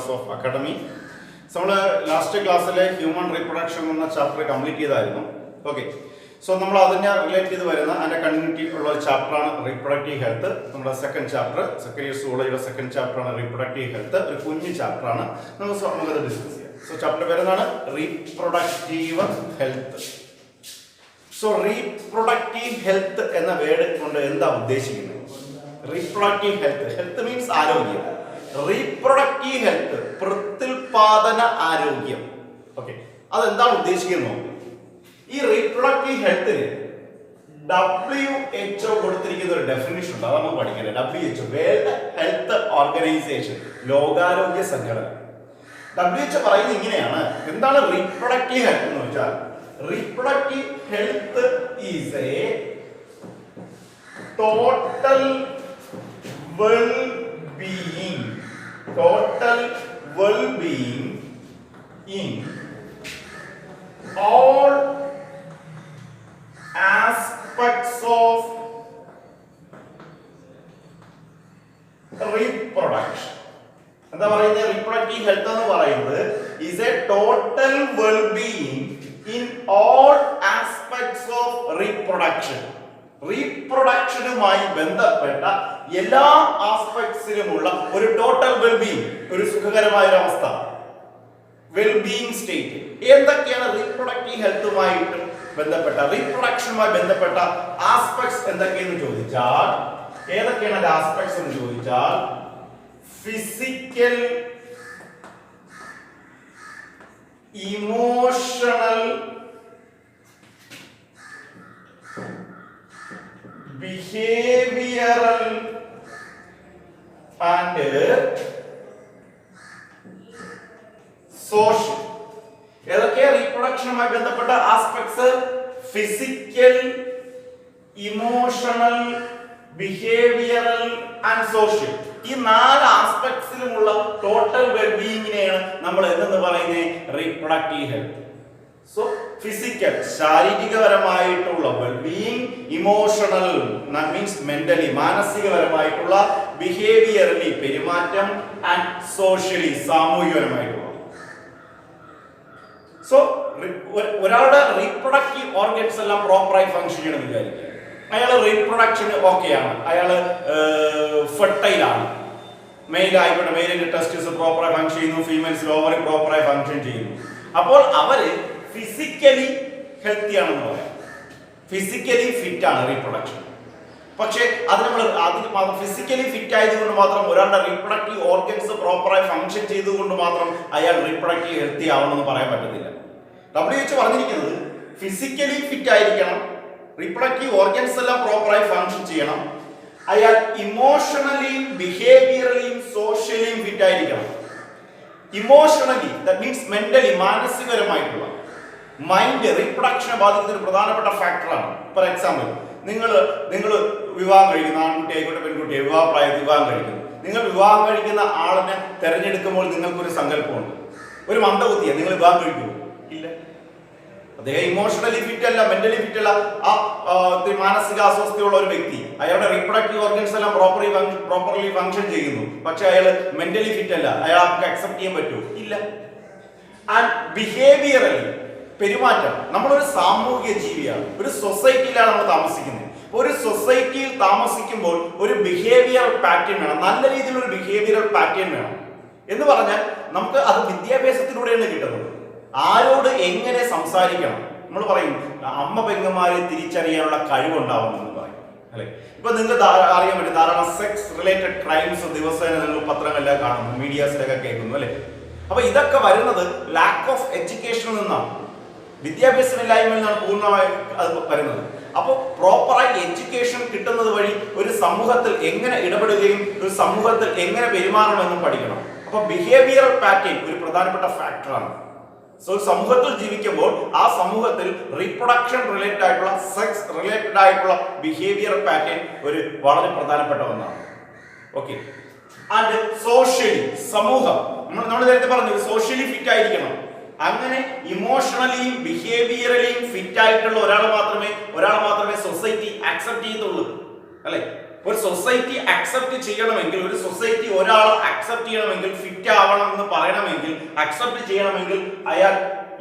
Class of academy. നമ്മൾ last ക്ലാസ്സിലെ human reproduction എന്ന ചാപ്റ്റർ കംപ്ലീറ്റ് ചെയ്തായിരുന്നു. ഓക്കെ, സോ നമ്മൾ അതിനെ റിലേറ്റ് ചെയ്ത് വരുന്ന അതിൻ്റെ കണ്ടിന്യൂറ്റി ഉള്ള ഒരു ചാപ്റ്ററാണ് റീപ്രൊഡക്റ്റീവ് ഹെൽത്ത്. നമ്മുടെ സെക്കൻഡ് ചാപ്റ്റർ, സെക്കൻഡ് ഇയർ സൂളോജിയുടെ സെക്കൻഡ് ചാപ്റ്ററാണ് റീപ്രൊഡക്റ്റീവ് ഹെൽത്ത്. ഒരു കുഞ്ഞു ചാപ്റ്ററാണ്, നമുക്കത് ഡിസ്കസ് ചെയ്യാം. സോ ചാപ്റ്റർ പേരെന്താണ്? Reproductive health. So reproductive health എന്ന വേർഡ് കൊണ്ട് എന്താ ഉദ്ദേശിക്കുന്നത്? റീപ്രൊഡക്റ്റീവ് ഹെൽത്ത്, ഹെൽത്ത് മീൻസ് ആരോഗ്യം. റീപ്രൊഡക്റ്റീവ് ഹെൽത്ത്, പ്രത്യുൽപാദന ആരോഗ്യം. ഓക്കെ, അതെന്താണ് ഉദ്ദേശിക്കുന്നത്? ഈ റീപ്രൊഡക്റ്റീവ് ഹെൽത്തിന് WHO കൊടുത്തിരിക്കുന്ന ഒരു ഡെഫിനിഷൻ ഉണ്ട്, അത് നമുക്ക് പഠിക്കേണ്ടത്. WHO, വേൾഡ് ഹെൽത്ത് ഓർഗനൈസേഷൻ, ലോകാരോഗ്യ സംഘടന. WHO പറയുന്നത് ഇങ്ങനെയാണ്. എന്താണ് റീപ്രൊഡക്റ്റീവ് ഹെൽത്ത് എന്ന് വെച്ചാൽ? Reproductive health is a total well-being, total well-being in all aspects of reproduction. എന്താ പറയുന്നത്? റീപ്രൊഡക്റ്റീവ് ഹെൽത്ത് എന്ന് പറയുന്നത് is a total well-being in all aspects of reproduction. റീപ്രൊഡക്ഷനുമായി ബന്ധപ്പെട്ട എല്ലാ ആസ്പെക്ട്സിലുമുള്ള ഒരു ടോട്ടൽ വെൽബീയിങ്, ഒരു സുഖകരമായ ഒരു അവസ്ഥ, വെൽബീയിങ് സ്റ്റേറ്റ്. എന്തൊക്കെയാണ് റീപ്രൊഡക്റ്റീവ് ഹെൽത്തുമായിട്ട് ബന്ധപ്പെട്ട, റീപ്രൊഡക്ഷനുമായി ബന്ധപ്പെട്ട ആസ്പെക്ട്സ് എന്തൊക്കെയെന്ന് ചോദിച്ചാൽ, ഏതൊക്കെയാണ് ആസ്പെക്ട്സ് എന്ന് ചോദിച്ചാൽ, physical, emotional, behavioral and social. ഏതൊക്കെ റീപ്രൊഡക്ഷനുമായി ബന്ധപ്പെട്ട aspects? Physical, emotional, behavioural and social. ഈ 4 ആസ്പെക്ട്സിലുമുള്ള ടോട്ടൽ വെൽബീയിങ്ങിനെയാണ് നമ്മൾ എന്തെന്ന് പറയുന്നത്? Reproductive health. സോ ഫിസിക്കൽ, ശാരീരികപരമായിട്ടുള്ള വെൽബീയിങ്, ഇമോഷണൽ മീൻസ് മെന്റലി, മാനസികപരമായിട്ടുള്ള, ബിഹേവിയറലി പെരുമാറ്റം, ആൻഡ് സോഷ്യലി സാമൂഹികപരമായിട്ടുള്ള. സോ ഒരാളുടെ റീപ്രൊഡക്റ്റീവ് ഓർഗൻസ് എല്ലാം പ്രോപ്പറായി ഫങ്ഷൻ ചെയ്യണമെന്ന് വിചാരിക്കുക. അയാൾ റീപ്രൊഡക്ഷന് ഓക്കെയാണ്, അയാൾ ഫെർട്ടൈലാണ്. മെയിൽ ആയിക്കോട്ടെ, മെയിലിന്റെ ടെസ്റ്റിസ് പ്രോപ്പറായി ഫങ്ഷൻ ചെയ്യുന്നു, ഫീമെയിൽസിൽ ഓവറി പ്രോപ്പറായി ഫങ്ഷൻ ചെയ്യുന്നു. അപ്പോൾ അവര് ഫിസിക്കലി ഹെൽത്തി ആണെന്ന് പറയാം, ഫിസിക്കലി ഫിറ്റ് ആണ് റീപ്രൊഡക്ഷൻ. പക്ഷേ അത് നമ്മൾ ഫിസിക്കലി ഫിറ്റ് ആയതുകൊണ്ട് മാത്രം, ഒരാളുടെ റീപ്രൊഡക്റ്റീവ് ഓർഗൻസ് പ്രോപ്പറായി ഫങ്ഷൻ ചെയ്തുകൊണ്ട് മാത്രം അയാൾ റീപ്രൊഡക്റ്റീവ് ഹെൽത്തി ആവണമെന്ന് പറയാൻ പറ്റത്തില്ല. WHO പറഞ്ഞിരിക്കുന്നത് ഫിസിക്കലി ഫിറ്റ് ആയിരിക്കണം, റീപ്രൊഡക്റ്റീവ് ഓർഗൻസ് എല്ലാം പ്രോപ്പറായി ഫങ്ഷൻ ചെയ്യണം, അയാൾ ഇമോഷണലിയും ബിഹേവിയറലിയും സോഷ്യലിയും ഫിറ്റ് ആയിരിക്കണം. ഇമോഷണലി, ദാറ്റ് മീൻസ് മെന്റലി, മാനസികപരമായിട്ടുള്ള. മൈൻഡ് റീപ്രൊഡക്ഷനെ ബാധിക്കുന്ന ഒരു പ്രധാനപ്പെട്ട ഫാക്ടറാണ്. ഫോർ എക്സാമ്പിൾ, നിങ്ങൾ വിവാഹം കഴിക്കുന്ന ആൺകുട്ടി ആയിക്കോട്ടെ പെൺകുട്ടി, വിവാഹപ്രായത്തിൽ വിവാഹം കഴിക്കുന്നു. നിങ്ങൾ വിവാഹം കഴിക്കുന്ന ആളിനെ തെരഞ്ഞെടുക്കുമ്പോൾ നിങ്ങൾക്കൊരു സങ്കല്പമുണ്ട്, ഒരു മന്ദബുദ്ധിയാണ്. നിങ്ങൾ വിവാഹം കഴിക്കുമോ? ഇല്ല. അദ്ദേഹം ഇമോഷണലി ഫിറ്റ് അല്ല, മെന്റലി ഫിറ്റ് അല്ല, മാനസിക അസ്വസ്ഥയുള്ള ഒരു വ്യക്തി. അയാളുടെ റീപ്രൊഡക്റ്റീവ് ഓർഗൻസ് എല്ലാം പ്രോപ്പർലി ഫങ്ഷൻ ചെയ്യുന്നു, പക്ഷെ അയാൾ മെന്റലി ഫിറ്റ് അല്ല. അയാൾക്ക് അക്സെപ്റ്റ് ചെയ്യാൻ പറ്റുമോ? ഇല്ല. ആൻഡ് ബിഹേവിയറലി, പെരുമാറ്റം. നമ്മളൊരു സാമൂഹിക ജീവിയാണ്, ഒരു സൊസൈറ്റിയിലാണ് നമ്മൾ താമസിക്കുന്നത്. ഒരു സൊസൈറ്റിയിൽ താമസിക്കുമ്പോൾ ഒരു ബിഹേവിയറൽ പാറ്റേൺ വേണം, നല്ല രീതിയിലുള്ള ഒരു ബിഹേവിയറൽ പാറ്റേൺ വേണം. എന്ന് പറഞ്ഞാൽ നമുക്ക് അത് വിദ്യാഭ്യാസത്തിലൂടെയാണ് കിട്ടുന്നത്. ആരോട് എങ്ങനെ സംസാരിക്കണം, നമ്മൾ പറയും അമ്മ പെങ്ങന്മാരെ തിരിച്ചറിയാനുള്ള കഴിവുണ്ടാവുമെന്ന് പറയും, അല്ലെ? ഇപ്പൊ നിങ്ങൾക്ക് അറിയാൻ പറ്റും, ധാരാളം സെക്സ് റിലേറ്റഡ് ക്രൈംസ് ദിവസേന നിങ്ങൾ പത്രങ്ങളിലൊക്കെ കാണുന്നു, മീഡിയാസിലൊക്കെ കേൾക്കുന്നു, അല്ലെ? അപ്പൊ ഇതൊക്കെ വരുന്നത് ലാക്ക് ഓഫ് എഡ്യൂക്കേഷനിൽ നിന്നാണ്, വിദ്യാഭ്യാസമില്ലായ്മയിൽ നിന്നാണ് പൂർണ്ണമായി അത് വരുന്നത്. അപ്പോൾ പ്രോപ്പറായി എഡ്യൂക്കേഷൻ കിട്ടുന്നത് വഴി ഒരു സമൂഹത്തിൽ എങ്ങനെ ഇടപെടുകയും ഒരു സമൂഹത്തിൽ എങ്ങനെ പെരുമാറണമെന്നും പഠിക്കണം. അപ്പൊ ബിഹേവിയറൽ പാറ്റേൺ ഒരു പ്രധാനപ്പെട്ട ഫാക്ടറാണ്. സോ സമൂഹത്തിൽ ജീവിക്കുമ്പോൾ ആ സമൂഹത്തിൽ റീപ്രൊഡക്ഷൻ റിലേറ്റഡ് ആയിട്ടുള്ള, സെക്സ് റിലേറ്റഡ് ആയിട്ടുള്ള ബിഹേവിയറൽ പാറ്റേൺ ഒരു വളരെ പ്രധാനപ്പെട്ട ഒന്നാണ്. ഓക്കെ. ആൻഡ് സോഷ്യലി, സമൂഹം, നമ്മൾ നേരത്തെ പറഞ്ഞു സോഷ്യലി ഫിറ്റ് ആയിരിക്കണം. അങ്ങനെ ഇമോഷണലിയും ബിഹേവിയറലിയും ഫിറ്റ് ആയിട്ടുള്ള ഒരാൾ മാത്രമേ സൊസൈറ്റി ആക്സെപ്റ്റ് ചെയ്യത്തുള്ളൂ, അല്ലെ? ഒരു സൊസൈറ്റി അക്സെപ്റ്റ് ചെയ്യണമെങ്കിൽ, ഒരു സൊസൈറ്റി ഒരാൾ അക്സെപ്റ്റ് ചെയ്യണമെങ്കിൽ, ഫിറ്റ് ആവണം എന്ന് പറയണമെങ്കിൽ, അക്സെപ്റ്റ് ചെയ്യണമെങ്കിൽ അയാൾ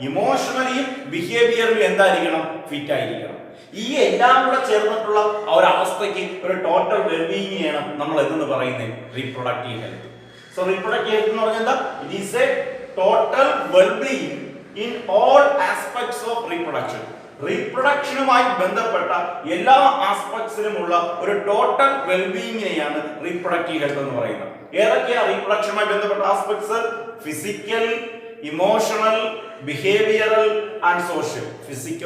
ഇമോഷണലിയും ബിഹേവിയറിലും എന്തായിരിക്കണം? ഫിറ്റ് ആയിരിക്കണം. ഈ എല്ലാം കൂടെ ചേർന്നിട്ടുള്ള ഒരു അവസ്ഥയ്ക്ക് ഒരു ടോട്ടൽ വെൽബീയിങ്ങിനെയാണ് നമ്മൾ എന്തെന്ന് പറയുന്നത്? Reproductive health. So reproductive health എന്ന് പറഞ്ഞാൽ എന്താ? It is a total wellbeing in all aspects of reproduction. റീപ്രൊഡക്ഷനുമായി ബന്ധപ്പെട്ട എല്ലാ ആസ്പെക്ട്സിലുമുള്ള ഒരു ടോട്ടൽ വെൽബീയിങ്ങിനെയാണ് റീപ്രൊഡക്റ്റീവ് ഹെൽത്ത് എന്ന് പറയുന്നത്. ഏതൊക്കെയാണ് റീപ്രൊഡക്ഷനുമായി ബന്ധപ്പെട്ട aspects? Physical, emotional, behavioural and social.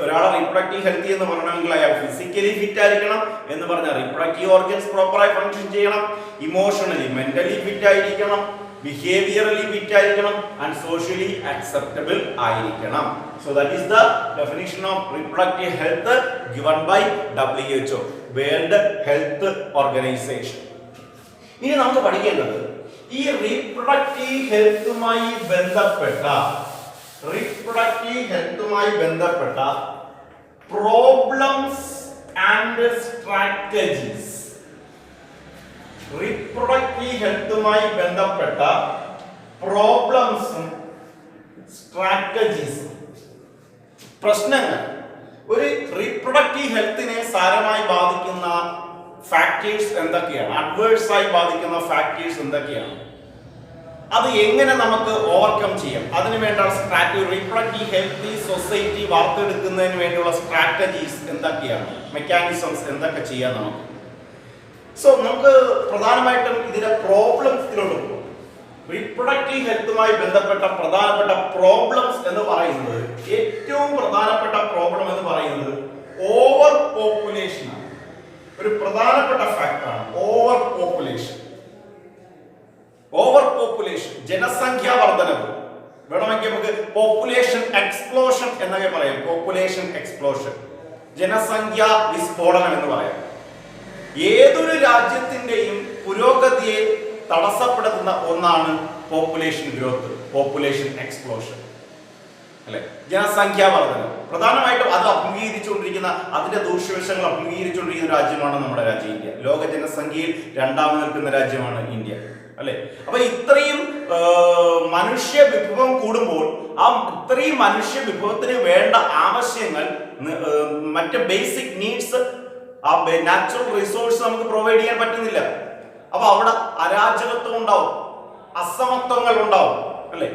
ഒരാളെ റീപ്രൊഡക്റ്റീവ് ഹെൽത്തി എന്ന് പറയണമെങ്കിൽ അയാൾ ഫിസിക്കലി ഫിറ്റ് ആയിരിക്കണം എന്ന് പറഞ്ഞാൽ റീപ്രൊഡക്റ്റീവ് ഓർഗൻസ് പ്രോപ്പറായി ഫങ്ഷൻ ചെയ്യണം, ഇമോഷണലി മെന്റലി ഫിറ്റ് ആയിരിക്കണം, ബിഹേവിയറലി ഫിറ്റ് ആയിരിക്കണം ആൻഡ് സോഷ്യലി അക്സെപ്റ്റബിൾ ആയിരിക്കണം. So that is the definition of reproductive health given by WHO, World Health Organization. ഇനി നമുക്ക് പഠിക്കേണ്ടത് ഈ റീപ്രൊഡക്റ്റീവ് ഹെൽത്തുമായി ബന്ധപ്പെട്ട പ്രോബ്ലംസ് ആൻഡ് സ്ട്രാറ്റജീസ്. റീപ്രൊഡക്റ്റീവ് ഹെൽത്തുമായി ബന്ധപ്പെട്ട പ്രോബ്ലംസും സ്ട്രാറ്റജീസും, പ്രശ്നങ്ങൾ. ഒരു റീപ്രൊഡക്റ്റീവ് ഹെൽത്തിനെ സാരമായി ബാധിക്കുന്ന ഫാക്ടേഴ്സ് എന്തൊക്കെയാണ്? അഡ്വേഴ്സ് ആയി ബാധിക്കുന്ന ഫാക്ടേഴ്സ് എന്തൊക്കെയാണ്? അത് എങ്ങനെ നമുക്ക് ഓവർകം ചെയ്യാം? അതിനു വേണ്ട റീപ്രൊഡക്റ്റീവ് ഹെൽത്തി സൊസൈറ്റി വാർത്തെടുക്കുന്നതിന് വേണ്ടിയുള്ള സ്ട്രാറ്റജീസ് എന്തൊക്കെയാണ്? മെക്കാനിസംസ് എന്തൊക്കെ ചെയ്യാം നമുക്ക്? സോ നമുക്ക് പ്രധാനമായിട്ടും ഇതിന്റെ പ്രോബ്ലംസിലോട്ട് പോകും. റീപ്രൊഡക്റ്റീവ് ഹെൽത്തുമായി ബന്ധപ്പെട്ട പ്രധാനപ്പെട്ട പ്രോബ്ലംസ് എന്ന് പറയുന്നത്, ഏറ്റവും പ്രധാനപ്പെട്ട പ്രോബ്ലം എന്ന് പറയുന്നത് ഓവർ പോപ്പുലേഷൻ ആണ്. ഒരു പ്രധാനപ്പെട്ട ഫാക്ടറാണ് ഓവർ പോപ്പുലേഷൻ. ജനസംഖ്യാ വർധനവ്, വേണമെങ്കിൽ നമുക്ക് പോപ്പുലേഷൻ എക്സ്പ്ലോഷൻ എന്നൊക്കെ പറയാം. പോപ്പുലേഷൻ എക്സ്പ്ലോഷൻ, ജനസംഖ്യാ വിസ്ഫോടനം എന്ന് പറയാം. ഏതൊരു രാജ്യത്തിന്റെയും പുരോഗതിയെ തടസ്സപ്പെടുത്തുന്ന ഒന്നാണ് പോപ്പുലേഷൻ ഗ്രോത്ത്, പോപ്പുലേഷൻ എക്സ്പ്ലോഷൻ, അല്ലെ? ജനസംഖ്യാ വർധന പ്രധാനമായിട്ടും അത് അഭിമുഖീകരിച്ചുകൊണ്ടിരിക്കുന്ന, അതിന്റെ ദൂഷ്യവശങ്ങൾ അഭിമുഖീകരിച്ചുകൊണ്ടിരിക്കുന്ന രാജ്യമാണ് നമ്മുടെ രാജ്യം ഇന്ത്യ. ലോക ജനസംഖ്യയിൽ രണ്ടാമത് നിൽക്കുന്ന രാജ്യമാണ് ഇന്ത്യ, അല്ലെ? അപ്പൊ ഇത്രയും മനുഷ്യ വിഭവം കൂടുമ്പോൾ ആ ഇത്രയും മനുഷ്യ വിഭവത്തിന് വേണ്ട ആവശ്യങ്ങൾ, മറ്റ് ബേസിക് നീഡ്സ്, ആ നാച്ചുറൽ റിസോഴ്സ് നമുക്ക് പ്രൊവൈഡ് ചെയ്യാൻ പറ്റുന്നില്ല. അപ്പൊ അവിടെ അരാജകത്വം ഉണ്ടാവും, അസമത്വങ്ങൾ ഉണ്ടാവും, അല്ലെ?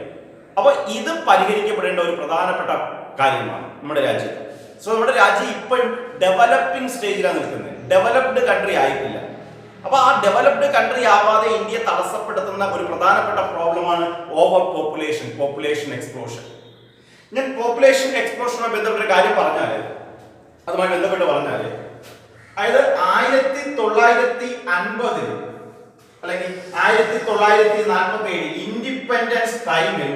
അപ്പൊ ഇത് പരിഹരിക്കപ്പെടേണ്ട ഒരു പ്രധാനപ്പെട്ട കാര്യമാണ് നമ്മുടെ രാജ്യത്ത്. സോ നമ്മുടെ രാജ്യം ഇപ്പോഴും ഡെവലപ്പിംഗ് സ്റ്റേജിലാണ് നിൽക്കുന്നത്, ഡെവലപ്ഡ് കൺട്രി ആയിട്ടില്ല. അപ്പൊ ആ ഡെവലപ്ഡ് കൺട്രി ആവാതെ ഇന്ത്യയെ തടസ്സപ്പെടുത്തുന്ന ഒരു പ്രധാനപ്പെട്ട പ്രോബ്ലമാണ് ഓവർ പോപ്പുലേഷൻ, പോപ്പുലേഷൻ എക്സ്പ്ലോഷൻ. ഞാൻ പോപ്പുലേഷൻ എക്സ്പ്ലോഷനുമായി ബന്ധപ്പെട്ട കാര്യം പറഞ്ഞാല്, അതുമായി ബന്ധപ്പെട്ട് പറഞ്ഞാല്, അതായത് 1950 അല്ലെങ്കിൽ 1947 ഇൻഡിപെൻഡൻസ് ടൈമിൽ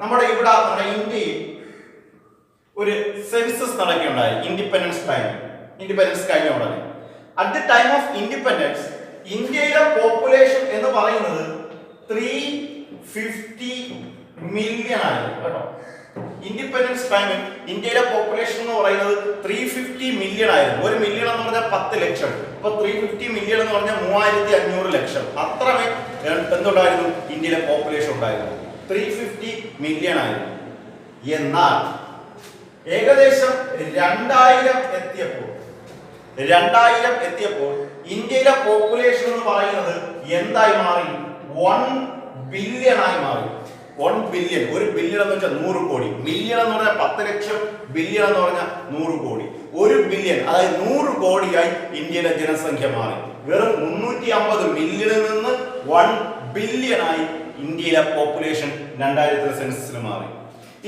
നമ്മുടെ ഇന്ത്യയിൽ ഒരു സെൻസസ് നടക്കുകയുണ്ടായി. ഇൻഡിപെൻഡൻസ് കഴിഞ്ഞ ഉടനെ, at the time of independence ഇന്ത്യയിലെ പോപ്പുലേഷൻ എന്ന് പറയുന്നത് 350 മില്യൺ ആയിരുന്നു കേട്ടോ. ഇൻഡിപെൻഡൻസ് ടൈമിൽ ഇന്ത്യയിലെ പോപ്പുലേഷൻ എന്ന് പറയുന്നത് 350 മില്യൺ ആയിരുന്നു. 1 മില്യൺ എന്ന് പറഞ്ഞാൽ 10 ലക്ഷം. അപ്പൊ 350 മില്യൺ എന്ന് പറഞ്ഞാൽ 3500 ലക്ഷം. അത്രമേ എന്തുണ്ടായിരുന്നു? ഇന്ത്യയിലെ പോപ്പുലേഷൻ ഉണ്ടായിരുന്നു. 350 മില്യൺ ആയിരുന്നു. എന്നാൽ ഏകദേശം 2000 എത്തിയപ്പോൾ ഇന്ത്യയിലെ പോപ്പുലേഷൻ എന്ന് പറയുന്നത് എന്തായി മാറി? 1 ബില്യൺ ആയി മാറി. 1 ബില്യൺ, 1 ബില്യൺ എന്ന് വെച്ചാൽ 100 കോടി. മില്യൺ എന്ന് പറഞ്ഞാൽ 10 ലക്ഷം, ബില്യൺ എന്ന് പറഞ്ഞാൽ 100 കോടി. 1 ബില്യൺ, അതായത് 100 കോടിയായി ഇന്ത്യയിലെ ജനസംഖ്യ മാറി. വെറും 350 മില്യണിൽ നിന്ന് 1 ബില്യൺ ആയി ഇന്ത്യയിലെ പോപ്പുലേഷൻ 2000 സെൻസസിൽ മാറി.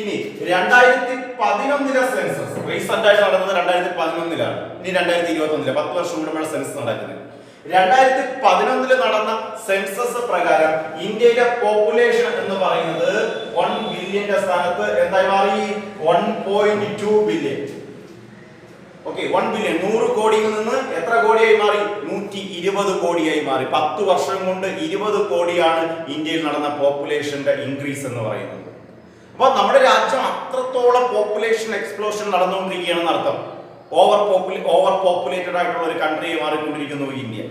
ഇനി 2011 സെൻസസ് റീസെന്റ് ആയിട്ട് നടന്നത് 2011 ഇനി 2021 10 വർഷം കൂടുമ്പോൾ സെൻസസ് നടക്കുന്നത്. 2011 നടന്ന സെൻസസ് പ്രകാരം ഇന്ത്യയിലെ പോപ്പുലേഷൻ എന്ന് പറയുന്നത് 1 ബില്യന്റെ സ്ഥാനത്ത് എന്തായി മാറി? 1.2 ബില്യൺ. ഓക്കെ, 1 ബില്യൺ 100 കോടിയിൽ നിന്ന് എത്ര കോടിയായി മാറി? 120 കോടിയായി മാറി. 10 വർഷം കൊണ്ട് 20 കോടിയാണ് ഇന്ത്യയിൽ നടന്ന പോപ്പുലേഷന്റെ ഇൻക്രീസ് എന്ന് പറയുന്നത്. അപ്പൊ നമ്മുടെ രാജ്യം അത്രത്തോളം പോപ്പുലേഷൻ എക്സ്പ്ലോഷൻ നടന്നുകൊണ്ടിരിക്കുകയാണെന്ന് അർത്ഥം. ഓവർ പോപ്പുലേറ്റഡ് ആയിട്ടുള്ള ഒരു കൺട്രിയെ മാറിക്കൊണ്ടിരിക്കുന്നു ഇന്ത്യ.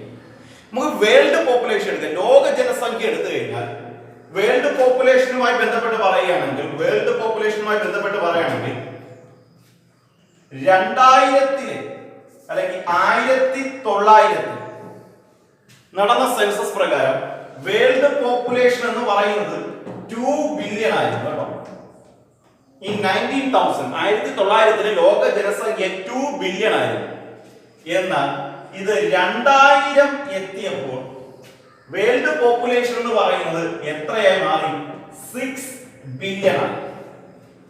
നമുക്ക് വേൾഡ് പോപ്പുലേഷൻ എടുക്കാം, ലോക ജനസംഖ്യ എടുത്തു കഴിഞ്ഞാൽ വേൾഡ് പോപ്പുലേഷനുമായി ബന്ധപ്പെട്ട് പറയുകയാണെങ്കിൽ 2000 അല്ലെങ്കിൽ 1900 നടന്ന സെൻസസ് പ്രകാരം വേൾഡ് പോപ്പുലേഷൻ എന്ന് പറയുന്നത് 2 ബില്യൺ ആയിരുന്നു കേട്ടോ. ഈ 1900 ലോക ജനസംഖ്യ 2 ബില്യൺ ആയിരുന്നു. എന്നാൽ ഇത് 2000 എത്തിയപ്പോൾ വേൾഡ് പോപ്പുലേഷൻ എന്ന് പറയുന്നത് എത്രയായി മാറി? 6 ബില്യൺ ആണ്.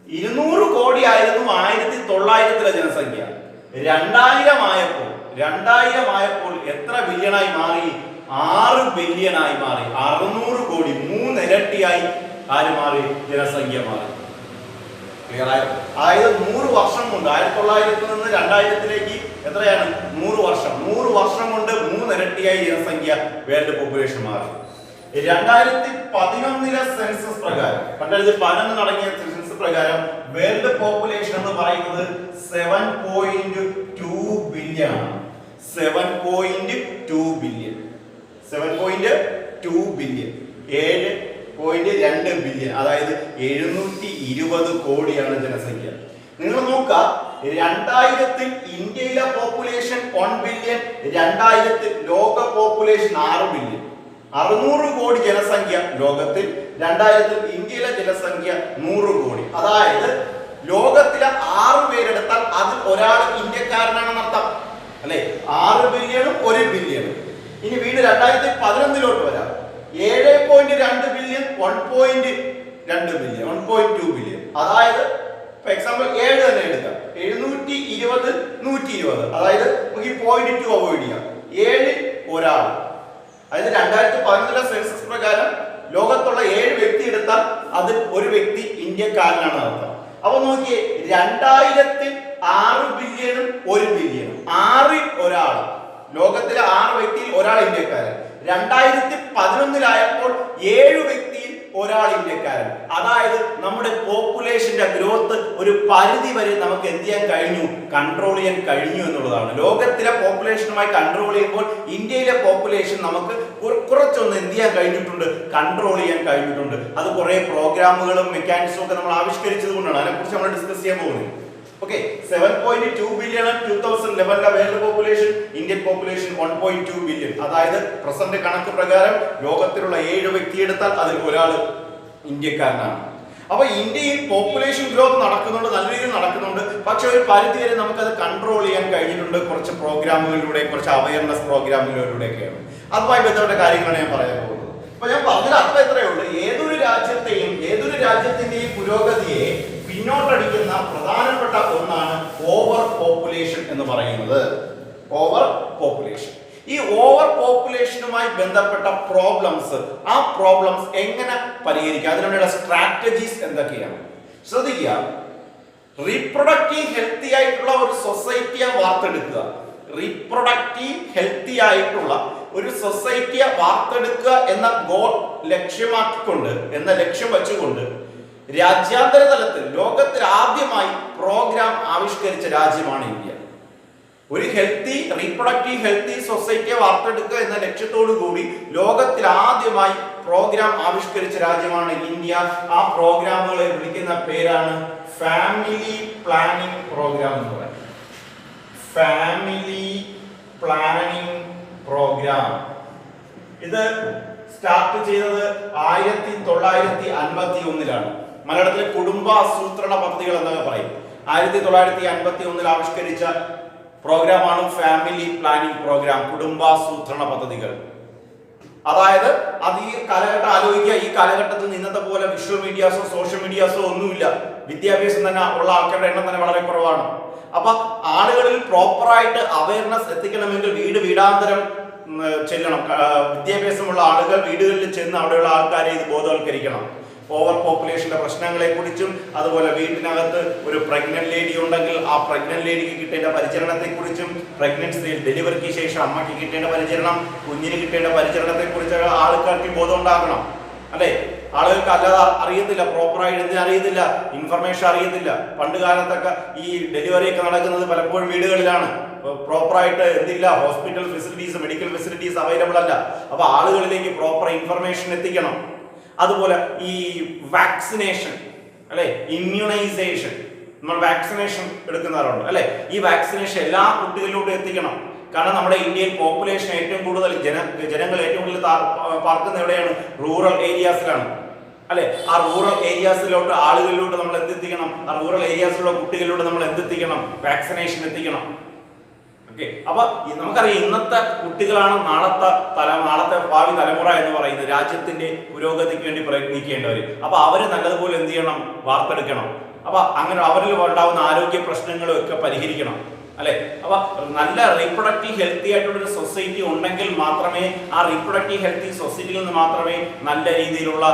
200 കോടി ആയിരുന്നു 1900 ജനസംഖ്യ. 2000 ആയപ്പോൾ എത്ര ബില്യണായി മാറി? 6 ബില്യണായി മാറി. 600 കോടി, 3 ഇരട്ടിയായി ആര് മാറി? ജനസംഖ്യ മാറി. ക്ലിയർ ആയോ? അതായത് 100 വർഷം കൊണ്ട് 1900 നിന്ന് 2000 എത്രയാണ്? 100 വർഷം. 100 വർഷം കൊണ്ട് 3 ഇരട്ടിയായി ജനസംഖ്യ, വേൾഡ് പോപ്പുലേഷൻ മാറി. 2011 സെൻസസ് പ്രകാരം 2011 നടങ്ങിയ സെൻസസ് പ്രകാരം വേൾഡ് പോപ്പുലേഷൻ എന്ന് പറയുന്നത് 7.2 ബില്യൺ ആണ്. 7.2 ബില്യൺ. 7.2 ബില്യൺ. 7.2 ബില്യൺ. അതായത് 720 കോടിയാണ് ജനസംഖ്യ. നിങ്ങൾ നോക്കുക, 2000 ഇന്ത്യയിലെ പോപ്പുലേഷൻ 1 ബില്യൺ, 2000 ലോക പോപ്പുലേഷൻ 6 ബില്യൺ. 600 കോടി ജനസംഖ്യ ലോകത്തിൽ, 2000 ഇന്ത്യയിലെ ജനസംഖ്യ 100 കോടി. അതായത് ലോകത്തിലെ 6 പേരെടുത്താൽ അതിൽ ഒരാൾ ഇന്ത്യക്കാരനാണെന്ന് അർത്ഥം അല്ലെ? 6 ബില്യണും 1 ബില്യണും. ഇനി വീണ്ടും 2011 വരാം. 7.2 ബില്യൺ, 1.2 ബില്യൺ, 1.2 ബില്യൺ. അതായത് ഫോർ എക്സാമ്പിൾ 7 തന്നെ എടുക്കാം. 720, 120. അതായത് നമുക്ക് ഈ 0.2 അവോയ്ഡ് ചെയ്യാം. 7 ഒരാൾ. അതായത് 2011 സെൻസസ് പ്രകാരം ലോകത്തുള്ള 7 വ്യക്തി എടുത്താൽ അതിൽ ഒരു വ്യക്തി ഇന്ത്യക്കാരനാണ് അർത്ഥം. അപ്പൊ നോക്കിയേ, 2000 6 ബില്യണും 1 ബില്യണും. 6 ഒരാൾ. ലോകത്തിലെ 6 വ്യക്തിയിൽ ഒരാൾ ഇന്ത്യക്കാരൻ. 2011 7 വ്യക്തിയിൽ ഒരാൾ ഇന്ത്യക്കാരൻ. അതായത് നമ്മുടെ പോപ്പുലേഷന്റെ ഗ്രോത്ത് ഒരു പരിധി വരെ നമുക്ക് എന്ത് ചെയ്യാൻ കഴിഞ്ഞു? കൺട്രോൾ ചെയ്യാൻ കഴിഞ്ഞു എന്നുള്ളതാണ്. ലോകത്തിലെ പോപ്പുലേഷനുമായി കൺട്രോൾ ചെയ്യുമ്പോൾ ഇന്ത്യയിലെ പോപ്പുലേഷൻ നമുക്ക് കുറച്ചൊന്ന് എന്ത് ചെയ്യാൻ കഴിഞ്ഞിട്ടുണ്ട്? കൺട്രോൾ ചെയ്യാൻ കഴിഞ്ഞിട്ടുണ്ട്. അത് കുറെ പ്രോഗ്രാമുകളും മെക്കാനിസവും ഒക്കെ നമ്മൾ ആവിഷ്കരിച്ചത് കൊണ്ടാണ്. അതിനെക്കുറിച്ച് നമ്മൾ ഡിസ്കസ് ചെയ്യാൻ പോകുന്നത്. Okay, 7.2 billion 2011 world population, Indian population 1.2 billion. അതായത് പ്രസന്റ് കണക്ക് പ്രകാരം ലോകത്തിലുള്ള 7 വ്യക്തി എടുത്താൽ അതിൽ ഒരാൾ ഇന്ത്യക്കാരനാണ്. അപ്പൊ ഇന്ത്യയിൽ പോപ്പുലേഷൻ ഗ്രോത്ത് നടക്കുന്നുണ്ട്, നല്ല രീതിയിൽ നടക്കുന്നുണ്ട്. പക്ഷെ ഒരു പരിധി വരെ നമുക്കത് കൺട്രോൾ ചെയ്യാൻ കഴിഞ്ഞിട്ടുണ്ട് കുറച്ച് പ്രോഗ്രാമുകളിലൂടെ, കുറച്ച് അവയർനെസ് പ്രോഗ്രാമുകളിലൂടെയൊക്കെയാണ്. അതുമായി ബന്ധപ്പെട്ട കാര്യങ്ങളാണ് ഞാൻ പറയാൻ പോകുന്നത്. അപ്പൊ ഞാൻ പറഞ്ഞത് അത്ര എത്രയേ ഉള്ളൂ. ഏതൊരു രാജ്യത്തിന്റെയും പുരോഗതിയെ പിന്നോട്ടടിക്കുന്ന പ്രധാനപ്പെട്ട ഒന്നാണ് ഓവർ പോപ്പുലേഷൻ എന്ന് പറയുന്നത്. Over population. ഈ ഓവർ പോപ്പുലേഷനുമായി ബന്ധപ്പെട്ട പ്രോബ്ലംസ്, ആ പ്രോബ്ലംസ് എങ്ങനെ പരിഹരിക്കാം, അതിനുള്ള സ്ട്രാറ്റജീസ് എന്തൊക്കെയാണ്? ശ്രദ്ധിക്കുക, റീപ്രൊഡക്റ്റീവ് ഹെൽത്തി ആയിട്ടുള്ള ഒരു സൊസൈറ്റിയെ വാർത്തെടുക്കുക. റീപ്രൊഡക്റ്റീവ് ഹെൽത്തി ആയിട്ടുള്ള ഒരു സൊസൈറ്റിയെ വാർത്തെടുക്കുക എന്ന ഗോൾ ലക്ഷ്യമാക്കിക്കൊണ്ട്, എന്ന ലക്ഷ്യം വെച്ചുകൊണ്ട് രാജ്യാന്തര തലത്തിൽ ലോകത്തിൽ ആദ്യമായി പ്രോഗ്രാം ആവിഷ്കരിച്ച രാജ്യമാണ് ഇന്ത്യ. ഒരു റീപ്രൊഡക്റ്റീവ് ഹെൽത്തി സൊസൈറ്റിയെ വാർത്തെടുക്കുക എന്ന ലക്ഷ്യത്തോടു കൂടി ലോകത്തിൽ ആദ്യമായി പ്രോഗ്രാം ആവിഷ്കരിച്ച രാജ്യമാണ് ഇന്ത്യ. ആ പ്രോഗ്രാമുകളെ വിളിക്കുന്ന പേരാണ് ഫാമിലി പ്ലാനിംഗ് പ്രോഗ്രാം എന്ന് പറയുന്നത്. Family planning program. ഇത് സ്റ്റാർട്ട് ചെയ്തത് 1951 മലയാളത്തിലെ കുടുംബാസൂത്രണ പദ്ധതികൾ എന്നൊക്കെ പറയും. 1951 ആവിഷ്കരിച്ച പ്രോഗ്രാമാണ് ഫാമിലി പ്ലാനിംഗ് പ്രോഗ്രാം, കുടുംബാസൂത്രണ പദ്ധതികൾ. അതായത് അത് ഈ കാലഘട്ടം ആലോചിക്കുക. ഈ കാലഘട്ടത്തിൽ ഇന്നത്തെ പോലെ വിഷ്വൽ മീഡിയാസോ സോഷ്യൽ മീഡിയാസോ ഒന്നുമില്ല. വിദ്യാഭ്യാസം തന്നെ ഉള്ള ആൾക്കാരുടെ എണ്ണം തന്നെ വളരെ കുറവാണ്. അപ്പൊ ആളുകളിൽ പ്രോപ്പറായിട്ട് അവയർനെസ് എത്തിക്കണമെങ്കിൽ വീടാന്തരം ചെല്ലണം. വിദ്യാഭ്യാസമുള്ള ആളുകൾ വീടുകളിൽ ചെന്ന് അവിടെയുള്ള ആൾക്കാരെ ഇത് ബോധവൽക്കരിക്കണം. ഓവർ പോപ്പുലേഷന്റെ പ്രശ്നങ്ങളെ കുറിച്ചും, അതുപോലെ വീട്ടിനകത്ത് ഒരു പ്രഗ്നന്റ് ലേഡി ഉണ്ടെങ്കിൽ ആ പ്രഗ്നന്റ് ലേഡിക്ക് കിട്ടേണ്ട പരിചരണത്തെ കുറിച്ചും, പ്രഗ്നൻസിയിൽ ഡെലിവറിക്ക് ശേഷം അമ്മയ്ക്ക് കിട്ടേണ്ട പരിചരണം, കുഞ്ഞിന് കിട്ടേണ്ട പരിചരണത്തെ കുറിച്ച് ആൾക്കാർക്ക് ബോധം ഉണ്ടാകണം അല്ലെ? ആളുകൾക്ക് അല്ലാതെ അറിയത്തില്ല, പ്രോപ്പറായിട്ട് എന്തിനും അറിയത്തില്ല, ഇൻഫർമേഷൻ അറിയത്തില്ല. പണ്ട് കാലത്തൊക്കെ ഈ ഡെലിവറി ഒക്കെ നടക്കുന്നത് പലപ്പോഴും വീടുകളിലാണ്. പ്രോപ്പറായിട്ട് എന്തില്ല, hospital facilities, medical facilities available അല്ല. അപ്പൊ ആളുകളിലേക്ക് പ്രോപ്പർ ഇൻഫർമേഷൻ എത്തിക്കണം. അതുപോലെ ഈ വാക്സിനേഷൻ അല്ലെ, ഇമ്മ്യൂണൈസേഷൻ, നമ്മൾ വാക്സിനേഷൻ എടുക്കുന്നവരുണ്ട് അല്ലെ, ഈ വാക്സിനേഷൻ എല്ലാ കുട്ടികളിലൂടെ എത്തിക്കണം. കാരണം നമ്മുടെ ഇന്ത്യയിൽ പോപ്പുലേഷൻ ഏറ്റവും കൂടുതൽ ജനങ്ങൾ ഏറ്റവും കൂടുതൽ പാർക്കുന്ന എവിടെയാണ്? റൂറൽ ഏരിയാസിലാണ് അല്ലെ. ആ റൂറൽ ഏരിയാസിലോട്ട് ആളുകളിലോട്ട് നമ്മൾ എന്തെത്തിക്കണം? ആ റൂറൽ ഏരിയാസിലുള്ള കുട്ടികളിലൂടെ നമ്മൾ എന്തെത്തിക്കണം? വാക്സിനേഷൻ എത്തിക്കണം. ഓക്കെ, അപ്പൊ നമുക്കറിയാം ഇന്നത്തെ കുട്ടികളാണ് നാളത്തെ ഭാവി തലമുറ എന്ന് പറയുന്നത്, രാജ്യത്തിന്റെ പുരോഗതിക്ക് വേണ്ടി പ്രയത്നിക്കേണ്ടവര്. അപ്പൊ അവര് നല്ലതുപോലെ എന്ത് ചെയ്യണം? വാർത്തെടുക്കണം. അപ്പൊ അങ്ങനെ അവരിൽ ഉണ്ടാവുന്ന ആരോഗ്യ പ്രശ്നങ്ങളും ഒക്കെ പരിഹരിക്കണം അല്ലെ. അപ്പൊ നല്ല റീപ്രൊഡക്റ്റീവ് ഹെൽത്തി ആയിട്ടുള്ള ഒരു സൊസൈറ്റി ഉണ്ടെങ്കിൽ മാത്രമേ, ആ റീപ്രൊഡക്റ്റീവ് ഹെൽത്തി സൊസൈറ്റിയിൽ നിന്ന് മാത്രമേ നല്ല രീതിയിലുള്ള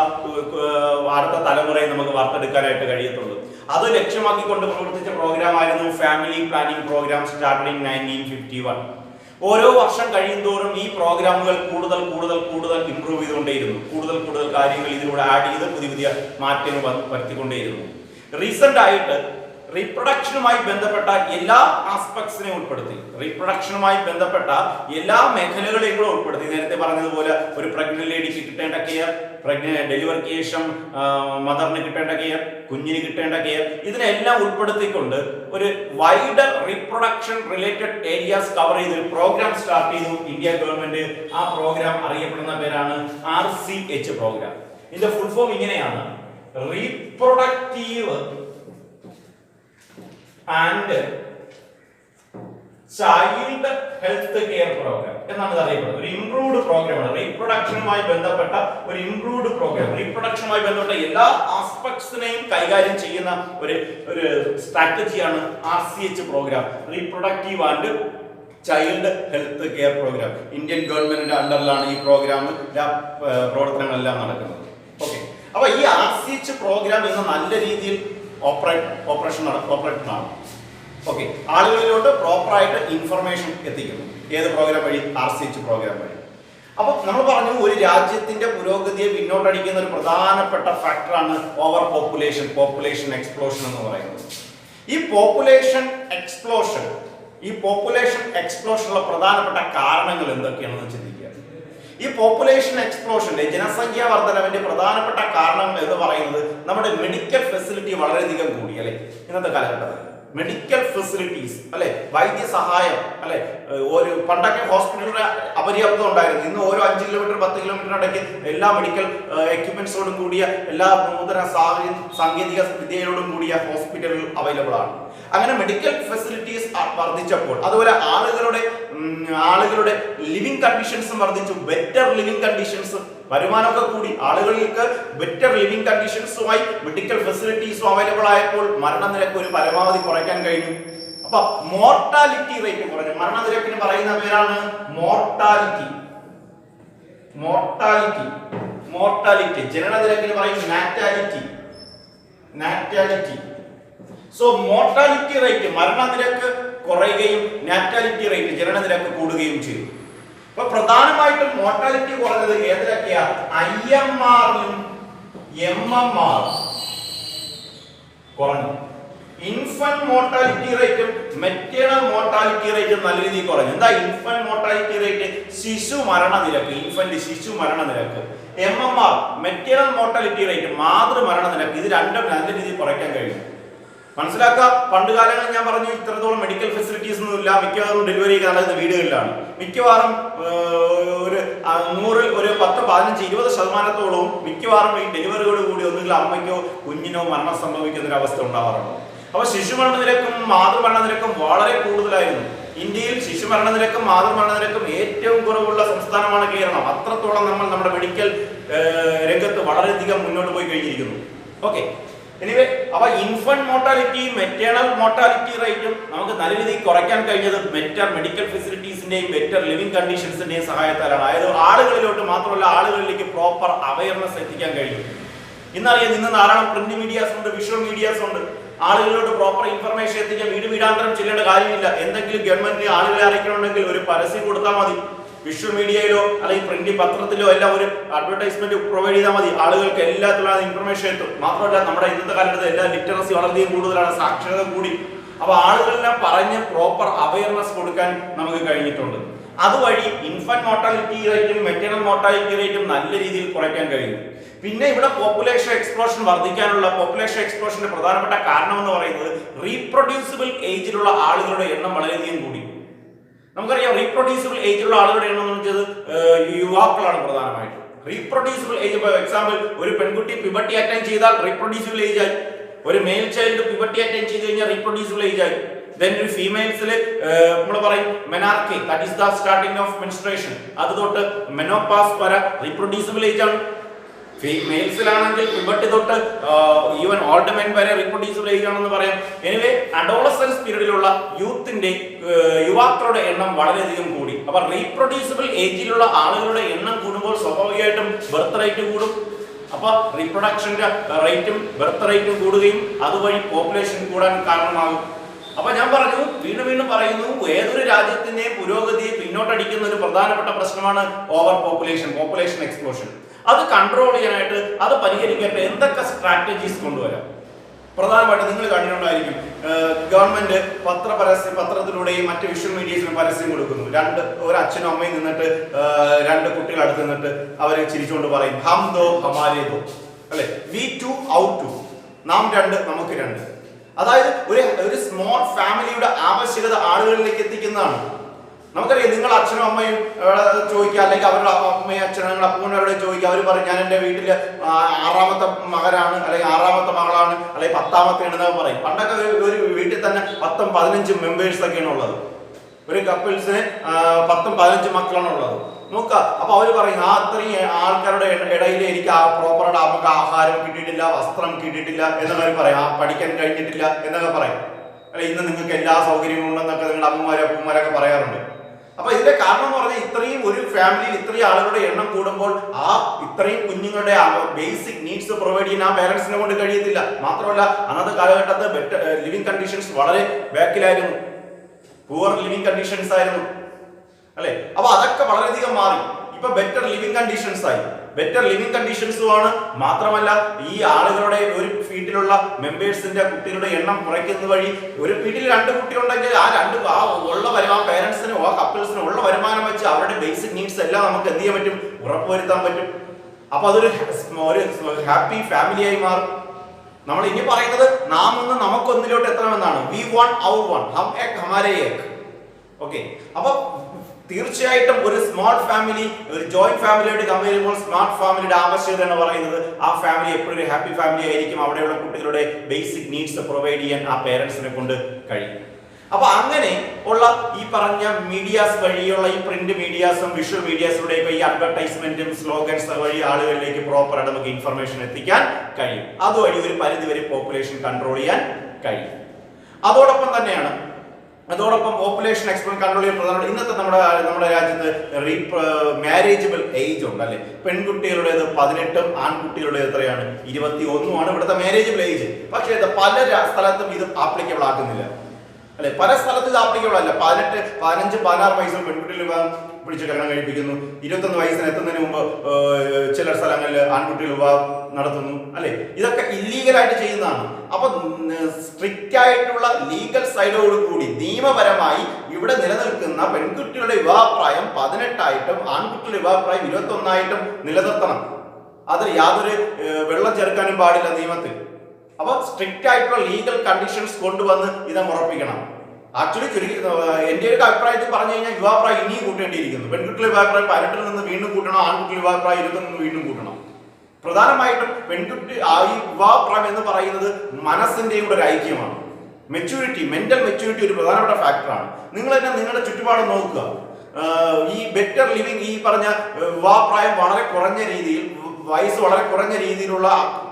അടുത്ത തലമുറയെ നമുക്ക് വാർത്തെടുക്കാനായിട്ട് കഴിയത്തുള്ളൂ. അത് ലക്ഷ്യമാക്കിക്കൊണ്ട് പ്രവർത്തിച്ച പ്രോഗ്രാം ആയിരുന്നു family planning program started in 1951. ഓരോ വർഷം കഴിയുന്തോറും ഈ പ്രോഗ്രാമുകൾ കൂടുതൽ ഇംപ്രൂവ് ചെയ്തുകൊണ്ടേയിരുന്നു. കൂടുതൽ കാര്യങ്ങൾ ഇതിലൂടെ ആഡ് ചെയ്ത് പുതിയ മാറ്റങ്ങൾ വരുത്തിക്കൊണ്ടേയിരുന്നു. റീസെന്റ് ആയിട്ട് റീപ്രൊഡക്ഷനുമായി ബന്ധപ്പെട്ട എല്ലാ ആസ്പെക്ട്സിനെയും ഉൾപ്പെടുത്തി, റീപ്രൊഡക്ഷനുമായി ബന്ധപ്പെട്ട എല്ലാ മേഖലകളെയും കൂടെ ഉൾപ്പെടുത്തി. നേരത്തെ പറഞ്ഞതുപോലെ ഒരു പ്രഗ്നന്റ് ലേഡിക്ക് കിട്ടേണ്ട കെയർ, ഡെലിവറിക്ക് ശേഷം മദറിന് കിട്ടേണ്ട കെയർ, കുഞ്ഞിന് കിട്ടേണ്ട കെയർ, ഇതിനെല്ലാം ഉൾപ്പെടുത്തിക്കൊണ്ട് ഒരു wider reproduction related areas cover ചെയ്ത് ഒരു പ്രോഗ്രാം സ്റ്റാർട്ട് ചെയ്തു ഇന്ത്യ ഗവൺമെന്റ്. ആ പ്രോഗ്രാം അറിയപ്പെടുന്ന പേരാണ് RCH പ്രോഗ്രാം. ഇതിന്റെ ഫുൾ ഫോം ഇങ്ങനെയാണ്: reproductive and child health care program എന്നാണ് ഇത് അറിയപ്പെടുന്നത്. ഒരു ഇംപ്രൂവ്ഡ് പ്രോഗ്രാമാണ്, റീപ്രൊഡക്ഷനുമായി ബന്ധപ്പെട്ട ഒരു ഇംപ്രൂവ്ഡ് പ്രോഗ്രാം. റീപ്രൊഡക്ഷനുമായി ബന്ധപ്പെട്ട എല്ലാ ആസ്പെക്ട്സിനെയും കൈകാര്യം ചെയ്യുന്ന ഒരു സ്ട്രാറ്റജിയാണ് RCH program, reproductive and child health care program. Indian ഗവൺമെന്റിന്റെ അണ്ടറിലാണ് ഈ പ്രോഗ്രാമിന്റെ പ്രവർത്തനങ്ങളെല്ലാം നടക്കുന്നത്. ഓക്കെ, അപ്പൊ ഈ RCH പ്രോഗ്രാം ഇന്ന് നല്ല രീതിയിൽ ഓപ്പറേറ്റഡ് ആണ്. ഓക്കെ, ആളുകളിലോട്ട് പ്രോപ്പറായിട്ട് ഇൻഫർമേഷൻ എത്തിക്കുന്നു. ഏത് പ്രോഗ്രാം വഴി? RCH പ്രോഗ്രാം വഴി. അപ്പൊ നമ്മൾ പറഞ്ഞു, ഒരു രാജ്യത്തിന്റെ പുരോഗതിയെ പിന്നോട്ടടിക്കുന്ന ഒരു പ്രധാനപ്പെട്ട ഫാക്ടറാണ് ഓവർ പോപ്പുലേഷൻ എക്സ്പ്ലോഷൻ എന്ന് പറയുന്നത്. ഈ പോപ്പുലേഷൻ എക്സ്പ്ലോഷനുള്ള പ്രധാനപ്പെട്ട കാരണങ്ങൾ എന്തൊക്കെയാണെന്ന് ചിന്തിക്കുക. ഈ പോപ്പുലേഷൻ എക്സ്പ്ലോഷന്റെ, ജനസംഖ്യാ വർധനവിന്റെ പ്രധാനപ്പെട്ട കാരണം എന്ന് പറയുന്നത് നമ്മുടെ മെഡിക്കൽ ഫെസിലിറ്റി വളരെയധികം കൂടി അല്ലെ. ഇന്നത്തെ കാലഘട്ടത്തിൽ മെഡിക്കൽ ഫെസിലിറ്റീസ് അല്ലെ, വൈദ്യസഹായം അല്ലെ, ഒരു പണ്ടൊക്കെ ഹോസ്പിറ്റലുകളുടെ അപര്യാപ്തം ഉണ്ടായിരുന്നു. ഇന്ന് ഓരോ 5 കിലോമീറ്റർ 10 കിലോമീറ്ററിനിടയ്ക്ക് എല്ലാ മെഡിക്കൽ എക്യുപ്മെന്റ്സോടും കൂടിയ, എല്ലാ നൂതന സാങ്കേതിക വിദ്യയോടും കൂടിയ ഹോസ്പിറ്റലുകൾ അവൈലബിൾ ആണ്. അങ്ങനെ മെഡിക്കൽ ഫെസിലിറ്റീസ് വർദ്ധിച്ചപ്പോൾ, അതുപോലെ ആളുകളുടെ ലിവിംഗ് കണ്ടീഷൻസും വർദ്ധിച്ചു. ബെറ്റർ ലിവിംഗ് കണ്ടീഷൻസ്, വരുമാനമൊക്കെ കൂടി, ആളുകൾക്ക് ബെറ്റർ ലിവിംഗ് കണ്ടീഷൻസുമായി മെഡിക്കൽ ഫെസിലിറ്റീസും അവൈലബിൾ ആയപ്പോൾ മരണനിരക്ക് ഒരു പരമാവധി കുറയ്ക്കാൻ കഴിഞ്ഞു. അപ്പൊ മോർട്ടാലിറ്റി റേറ്റ് കുറഞ്ഞു. മരണനിരക്കിന് പറയുന്ന പേരാണ് മോർട്ടാലിറ്റി. ജനനനിരക്കിന് പറയും നാറ്റാലിറ്റി. സോ മോർട്ടാലിറ്റി റേറ്റ്, മരണനിരക്ക് കുറയുകയും നാറ്റാലിറ്റി റേറ്റ്, ജനനനിരക്ക് കൂടുകയും ചെയ്തു. അപ്പൊ പ്രധാനമായിട്ടും മോർട്ടാലിറ്റി കുറഞ്ഞത് ഏതിലൊക്കെയാ? IMRലും MMR കുറഞ്ഞു. ഇൻഫന്റ് മോർട്ടാലിറ്റി റേറ്റും മെറ്റേണൽ മോർട്ടാലിറ്റി റേറ്റും നല്ല രീതിയിൽ കുറഞ്ഞു. എന്താ ഇൻഫന്റ് മോർട്ടാലിറ്റി റേറ്റ്? ശിശു മരണനിരക്ക്. MMR മെറ്റേണൽ മോർട്ടാലിറ്റി റേറ്റ്, മാതൃമരണനിരക്ക്. ഇത് രണ്ടും നല്ല രീതിയിൽ കുറയ്ക്കാൻ കഴിയും. മനസ്സിലാക്കുക, പണ്ട് കാലങ്ങളിൽ ഞാൻ പറഞ്ഞു ഇത്രത്തോളം മെഡിക്കൽ ഫെസിലിറ്റീസ് ഒന്നും ഇല്ല. മിക്കവാറും ഡെലിവറി നടക്കുന്ന വീടുകളിലാണ്. മിക്കവാറും ഒരു 100-ൽ ഒരു 10-15-20% മിക്കവാറും ഈ ഡെലിവറിയോട് കൂടി ഒന്നുകിൽ അമ്മയ്ക്കോ കുഞ്ഞിനോ മരണം സംഭവിക്കുന്ന ഒരു അവസ്ഥ ഉണ്ടാവാറുണ്ട്. അപ്പൊ ശിശുമരണ നിരക്കും മാതൃമരണ നിരക്കും വളരെ കൂടുതലായിരുന്നു. ഇന്ത്യയിൽ ശിശുമരണ നിരക്കും മാതൃമരണ നിരക്കും ഏറ്റവും കുറവുള്ള സംസ്ഥാനമാണ് കേരളം. അത്രത്തോളം നമ്മൾ നമ്മുടെ മെഡിക്കൽ രംഗത്ത് വളരെയധികം മുന്നോട്ട് പോയി കഴിഞ്ഞിരിക്കുന്നു. ഓക്കെ, എനിവേ, അപ്പൊ ഇൻഫന്റ് മോർട്ടാലിറ്റി, മെറ്റേണൽ മോർട്ടാലിറ്റി റേറ്റും നമുക്ക് നല്ല രീതിയിൽ കുറയ്ക്കാൻ കഴിഞ്ഞത് ബെറ്റർ മെഡിക്കൽ ഫെസിലിറ്റീസിന്റെയും ബെറ്റർ ലിവിംഗ് കണ്ടീഷൻസിന്റെയും സഹായത്താലാണ്. അതായത് ആളുകളിലോട്ട് മാത്രമല്ല, ആളുകളിലേക്ക് പ്രോപ്പർ അവയർനെസ് എത്തിക്കാൻ കഴിയും. ഇന്നറിയാം, ഇന്ന് ധാരാളം പ്രിന്റ് മീഡിയാസ് ഉണ്ട്, വിഷ്വൽ മീഡിയാസ് ഉണ്ട്. ആളുകളിലോട്ട് പ്രോപ്പർ ഇൻഫർമേഷൻ എത്തിക്കാൻ വീടാന്തരം ചെല്ലേണ്ട കാര്യമില്ല. എന്തെങ്കിലും ഗവൺമെന്റിന് ആളുകളെ അറിയിക്കണമെങ്കിൽ ഒരു പരസ്യം കൊടുത്താൽ മതി വിഷ്വൽ മീഡിയയിലോ അല്ലെങ്കിൽ പ്രിന്റ് പത്രത്തിലോ എല്ലാം ഒരു അഡ്വർടൈസ്മെന്റ് പ്രൊവൈഡ് ചെയ്താൽ മതി, ആളുകൾക്ക് എല്ലാത്തിലുള്ള ഇൻഫർമേഷൻ എത്തും. മാത്രമല്ല നമ്മുടെ ഇന്നത്തെ കാലത്ത് എല്ലാ ലിറ്ററസി വളരെയധികം കൂടുതലാണ്, സാക്ഷരത കൂടി. അപ്പൊ ആളുകളെല്ലാം പറഞ്ഞ് പ്രോപ്പർ അവയർനെസ് കൊടുക്കാൻ നമുക്ക് കഴിഞ്ഞിട്ടുണ്ട്. അതുവഴി ഇൻഫന്റ് മോർട്ടാലിറ്റി റേറ്റും മെറ്റേണൽ മോർട്ടാലിറ്റി റേറ്റും നല്ല രീതിയിൽ കുറയ്ക്കാൻ കഴിയും. പിന്നെ ഇവിടെ പോപ്പുലേഷൻ എക്സ്പ്ലോഷൻ വർദ്ധിക്കാനുള്ള പോപ്പുലേഷൻ എക്സ്പ്ലോഷന്റെ പ്രധാനപ്പെട്ട കാരണം എന്ന് പറയുന്നത് റീപ്രൊഡ്യൂസിബിൾ ഏജിലുള്ള ആളുകളുടെ എണ്ണം വളരെയധികം കൂടി. നമുക്കറിയാം റീപ്രൊഡ്യൂസിബിൾ ഏജിലുള്ള ആളുകളുടെ എണ്ണം എന്ന് വെച്ചത് യുവാക്കളാണ് പ്രധാനമായിട്ടും. റീപ്രൊഡ്യൂസിബിൾ ഏജ്, ഫോർ എക്സാമ്പിൾ ഒരു പെൺകുട്ടി പ്യൂബർട്ടി അറ്റൈൻ ചെയ്താൽ റീപ്രൊഡ്യൂസിബിൾ ഏജ് ആയി. ഒരു മെയിൽ ചൈൽഡ് പ്യൂബർട്ടി അറ്റൈൻ ചെയ്ത് കഴിഞ്ഞാൽ റീപ്രൊഡ്യൂസിബിൾ ഏജ് ആയി. Then ഒരു ഫീമെയിൽസിൽ നമ്മൾ പറയും menarche, that is the starting of menstruation. അത് തൊട്ട് മെനോപാസ് വരെ റീപ്രൊഡ്യൂസിബിൾ ഏജ് ആണ്. മെയിൽസിലാണെങ്കിൽ പ്യൂബർട്ടി തൊട്ട് ഈവൻ ഓൾഡ് മെൻ വരെ റീപ്രൊഡ്യൂസിബിൾ ഏജ് ആണെന്ന് പറയാം. എനിവേ അഡോളസൻസ് പീരീഡിലുള്ള യൂത്തിന്റെ യുവാക്കളുടെ എണ്ണം വളരെയധികം കൂടി. അപ്പൊ റീപ്രൊഡ്യൂസിബിൾ ഏജിലുള്ള ആളുകളുടെ എണ്ണം കൂടുമ്പോൾ സ്വാഭാവികമായിട്ടും ബർത്ത് റേറ്റ് കൂടും. അപ്പൊ റീപ്രൊഡക്ഷന്റെ റേറ്റും ബർത്ത് റേറ്റും കൂടുകയും അതുവഴി പോപ്പുലേഷൻ കൂടാൻ കാരണമാകും. അപ്പൊ ഞാൻ പറഞ്ഞു, വീണ്ടും പറയുന്നു, ഏതൊരു രാജ്യത്തിന്റെയും പുരോഗതിയെ പിന്നോട്ടടിക്കുന്ന ഒരു പ്രധാനപ്പെട്ട പ്രശ്നമാണ് ഓവർ പോപ്പുലേഷൻ എക്സ്പ്ലോഷൻ. അത് കൺട്രോൾ ചെയ്യാനായിട്ട്, അത് പരിഹരിക്കാനായിട്ട് എന്തൊക്കെ സ്ട്രാറ്റജീസ് കൊണ്ടുവരാം? പ്രധാനമായിട്ട് നിങ്ങൾ കണ്ടിട്ടുണ്ടായിരിക്കും, ഗവൺമെന്റ് പത്രത്തിലൂടെയും മറ്റ് വിഷ്വൽ മീഡിയസിലും പരസ്യം കൊടുക്കുന്നു. ഒരു അച്ഛനും അമ്മയും നിന്നിട്ട് രണ്ട് കുട്ടികൾ അടുത്ത് നിന്നിട്ട് അവരെ ചിരിച്ചുകൊണ്ട് പറയും, ഹം ദോ ഹമാരേ ദോ, അല്ലെ, വി ടു ഔട്ട് ടു, നാം രണ്ട് നമുക്ക് രണ്ട്. അതായത് ഒരു സ്മോൾ ഫാമിലിയുടെ ആവശ്യകത ആളുകളിലേക്ക് എത്തിക്കുന്നതാണ്. നമുക്കറിയാം, നിങ്ങൾ അച്ഛനും അമ്മയും ചോദിക്കുക, അല്ലെങ്കിൽ അവരുടെ അമ്മയും അച്ഛനും അപ്പൂനവരോട് ചോദിക്കുക, അവർ പറയും ഞാൻ എൻ്റെ വീട്ടില് 6ാമത്തെ മകനാണ്, അല്ലെങ്കിൽ 6ാമത്തെ മകളാണ്, അല്ലെങ്കിൽ 10ാമത്തെ എന്നൊക്കെ പറയും. പണ്ടൊക്കെ ഒരു വീട്ടിൽ തന്നെ 10-15 മെമ്പേഴ്സ് ഒക്കെയാണ് ഉള്ളത്. ഒരു കപ്പിൾസിന് 10-15 മക്കളാണ് ഉള്ളത്. നോക്കുക, അപ്പൊ അവര് പറയും അത്രയും ആൾക്കാരുടെ ഇടയിൽ എനിക്ക് പ്രോപ്പറായിട്ട് നമുക്ക് ആഹാരം കിട്ടിയിട്ടില്ല, വസ്ത്രം കിട്ടിയിട്ടില്ല എന്നൊക്കെ പറയും, പഠിക്കാൻ കഴിഞ്ഞിട്ടില്ല എന്നൊക്കെ പറയും. അല്ലെ, ഇന്ന് നിങ്ങൾക്ക് എല്ലാ സൗകര്യങ്ങളും ഉണ്ടെന്നൊക്കെ നിങ്ങളുടെ അപ്പന്മാരൊക്കെ പറയാറുണ്ട്. അപ്പൊ ഇതിന്റെ കാരണം എന്ന് പറഞ്ഞാൽ ഇത്രയും ഒരു ഫാമിലിയിൽ ഇത്രയും ആളുകളുടെ എണ്ണം കൂടുമ്പോൾ ഇത്രയും കുഞ്ഞുങ്ങളുടെ ബേസിക് നീഡ്സ് പ്രൊവൈഡ് ചെയ്യാൻ ആ പേരൻസിനെ കൊണ്ട് കഴിയത്തില്ല. മാത്രമല്ല അന്നത്തെ കാലഘട്ടത്ത് ബെറ്റർ ലിവിംഗ് കണ്ടീഷൻസ് വളരെ ബാക്കിലായിരുന്നു, പുവർ ലിവിംഗ് കണ്ടീഷൻസ് ആയിരുന്നു, അല്ലെ. അപ്പൊ അതൊക്കെ വളരെയധികം മാറി. ഇപ്പൊ ബെറ്റർ ലിവിംഗ് കണ്ടീഷൻസ് ആയി. ബെറ്റർ ലിവിംഗ് കണ്ടീഷൻസുമാണ്. മാത്രമല്ല ഈ ആളുകളുടെ ഒരു വീട്ടിലുള്ള മെമ്പേഴ്സിന്റെ കുട്ടികളുടെ എണ്ണം കുറയ്ക്കുന്ന വഴി, ഒരു വീട്ടിൽ 2 കുട്ടികളുണ്ടെങ്കിൽ ആ പേരൻസിന് കപ്പിൾസിന് ഉള്ള വരുമാനം വെച്ച് അവരുടെ ബേസിക് നീഡ്സ് എല്ലാം നമുക്ക് എന്ത് ചെയ്യാൻ പറ്റും, ഉറപ്പുവരുത്താൻ പറ്റും. അപ്പൊ അതൊരു ഹാപ്പി ഫാമിലിയായി മാറും. നമ്മൾ ഇനി പറയുന്നത് നാം ഒന്ന് നമുക്കൊന്നിലോട്ട് എത്തണമെന്നാണ്. വി വൺ ഔർ വൺ, ഹം ഏക് ഹമാരേ ഏക്. ഓക്കെ, അപ്പൊ തീർച്ചയായിട്ടും ഒരു സ്മോൾ ഫാമിലി ഒരു ജോയിന്റ് ഫാമിലിയായിട്ട് കമ്പയർ ചെയ്യുമ്പോൾ സ്മാർട്ട് ഫാമിലിയുടെ ആവശ്യകത എന്ന് പറയുന്നത് ആ ഫാമിലി എപ്പോഴും ഒരു ഹാപ്പി ഫാമിലി ആയിരിക്കും. അവിടെയുള്ള കുട്ടികളുടെ ബേസിക് നീഡ്സ് പ്രൊവൈഡ് ചെയ്യാൻ ആ പേരൻസിനെ കൊണ്ട് കഴിയും. അപ്പൊ അങ്ങനെ ഉള്ള ഈ പറഞ്ഞ മീഡിയാസ് വഴിയുള്ള ഈ പ്രിന്റ് മീഡിയാസും വിഷ്വൽ മീഡിയാസിലൂടെയൊക്കെ ഈ അഡ്വർടൈസ്മെന്റും സ്ലോഗൻസ് വഴി ആളുകളിലേക്ക് പ്രോപ്പറായിട്ട് നമുക്ക് ഇൻഫർമേഷൻ എത്തിക്കാൻ കഴിയും. അതുവഴി ഒരു പരിധിവരെ പോപ്പുലേഷൻ കൺട്രോൾ ചെയ്യാൻ കഴിയും. അതോടൊപ്പം പോപ്പുലേഷൻ എക്സ്പ്ലോഷൻ കൺട്രോൾ ചെയ്യാൻ പ്രധാനപ്പെട്ട ഇന്നത്തെ നമ്മുടെ രാജ്യത്ത് മാരേജബിൾ ഏജ് ഉണ്ട്, അല്ലെ. പെൺകുട്ടികളുടേത് 18, ആൺകുട്ടികളുടേത് എത്രയാണ്, 21 ഇവിടുത്തെ മാരേജബിൾ ഏജ്. പക്ഷേ പല സ്ഥലത്തും ഇത് ആപ്ലിക്കബിൾ ആക്കുന്നില്ല, അല്ലെ. പല സ്ഥലത്തും ഇത് ആപ്ലിക്കബിൾ അല്ല. 18, 15, 16 വയസ്സിൽ പെൺകുട്ടികൾ പിടിച്ച് കല്യാണം കഴിപ്പിക്കുന്നു. 21 വയസ്സിന് എത്തുന്നതിന് മുമ്പ് ചില സ്ഥലങ്ങളിൽ ആൺകുട്ടികൾ വിവാഹം നടത്തുന്നു, അല്ലെ. ഇതൊക്കെ ഇല്ലീഗലായിട്ട് ചെയ്യുന്നതാണ്. അപ്പൊ സ്ട്രിക്റ്റ് ആയിട്ടുള്ള ലീഗൽ സൈഡോട് കൂടി നിയമപരമായി ഇവിടെ നിലനിൽക്കുന്ന പെൺകുട്ടികളുടെ വിവാഹപ്രായം 18 ആയിട്ടും ആൺകുട്ടികളുടെ വിവാഹപ്രായം 21 ആയിട്ടും നിലനിർത്തണം. അതിൽ യാതൊരു വെള്ളം ചേർക്കാനും പാടില്ല നിയമത്തിൽ. അപ്പൊ സ്ട്രിക്റ്റ് ആയിട്ടുള്ള ലീഗൽ കണ്ടീഷൻസ് കൊണ്ടുവന്ന് ഇതങ്ങ് ഉറപ്പിക്കണം. ആക്ച്വലി എന്റെ ഒരു അഭിപ്രായത്തിൽ പറഞ്ഞു കഴിഞ്ഞാൽ വിവാഹപ്രായം ഇനിയും കൂട്ടേണ്ടിയിരിക്കുന്നു. പെൺകുട്ടികളുടെ വിവാഹപ്രായം 18 നിന്ന് വീണ്ടും കൂട്ടണം, ആൺകുട്ടികളുടെ വിവാഹപ്രായം 21 നിന്ന് വീണ്ടും കൂട്ടണം. പ്രധാനമായിട്ടും പെൺകുട്ടി ഈ വിവാഹപ്രായം എന്ന് പറയുന്നത് മനസ്സിന്റെയും കൂടെ ഒരു ഐക്യമാണ്. മെന്റൽ മെച്യൂരിറ്റി ഒരു പ്രധാനപ്പെട്ട ഫാക്ടറാണ്. നിങ്ങൾ തന്നെ നിങ്ങളുടെ ചുറ്റുപാട് നോക്കുക. ഈ ബെറ്റർ ലിവിംഗ്, ഈ പറഞ്ഞ വിവാഹപ്രായം വളരെ കുറഞ്ഞ രീതിയിൽ, വയസ്സ് വളരെ കുറഞ്ഞ രീതിയിലുള്ള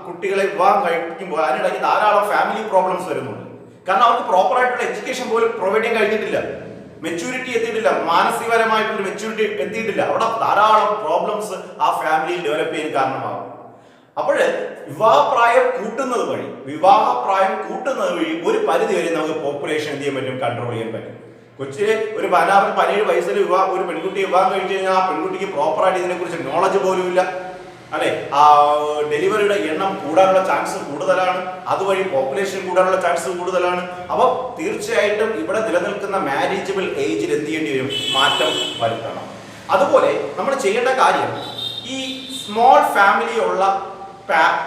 കുട്ടികളെ വിവാഹം കഴിക്കുമ്പോൾ അതിനിടയ്ക്ക് ധാരാളം ഫാമിലി പ്രോബ്ലംസ് വരുന്നുണ്ട്. കാരണം അവർക്ക് പ്രോപ്പർ ആയിട്ടുള്ള എഡ്യൂക്കേഷൻ പോലും പ്രൊവൈഡ് ചെയ്യാൻ കഴിഞ്ഞിട്ടില്ല, മെച്യൂരിറ്റി എത്തിയിട്ടില്ല, മാനസികപരമായിട്ടുള്ള മെച്യൂരിറ്റി എത്തിയിട്ടില്ല. അവിടെ ധാരാളം പ്രോബ്ലംസ് ആ ഫാമിലിയിൽ ഡെവലപ്പ് ചെയ്യാൻ കാരണമാകും. അപ്പോൾ വിവാഹപ്രായം കൂട്ടുന്നത് വഴി ഒരു പരിധി വരെ നമുക്ക് പോപ്പുലേഷൻ എന്ത് ചെയ്യാൻ പറ്റും, കൺട്രോൾ ചെയ്യാൻ പറ്റും. കൊച്ചിലെ ഒരു 17 വയസ്സിൽ ഒരു പെൺകുട്ടിയെ വിവാഹം കഴിച്ചു കഴിഞ്ഞാൽ ആ പെൺകുട്ടിക്ക് പ്രോപ്പറായിട്ട് ഇതിനെക്കുറിച്ച് നോളജ് പോലും ഇല്ല, അല്ലെ? ആ ഡെലിവറിയുടെ എണ്ണം കൂടാനുള്ള ചാൻസ് കൂടുതലാണ്, അതുവഴി പോപ്പുലേഷൻ കൂടാനുള്ള ചാൻസ് കൂടുതലാണ്. അപ്പോൾ തീർച്ചയായിട്ടും ഇവിടെ നിലനിൽക്കുന്ന മാരേജബിൾ ഏജിൽ എന്ത് ചെയ്യേണ്ടി വരും? മാറ്റം വരുത്തണം. അതുപോലെ നമ്മൾ ചെയ്യേണ്ട കാര്യം, ഈ സ്മോൾ ഫാമിലി ഉള്ള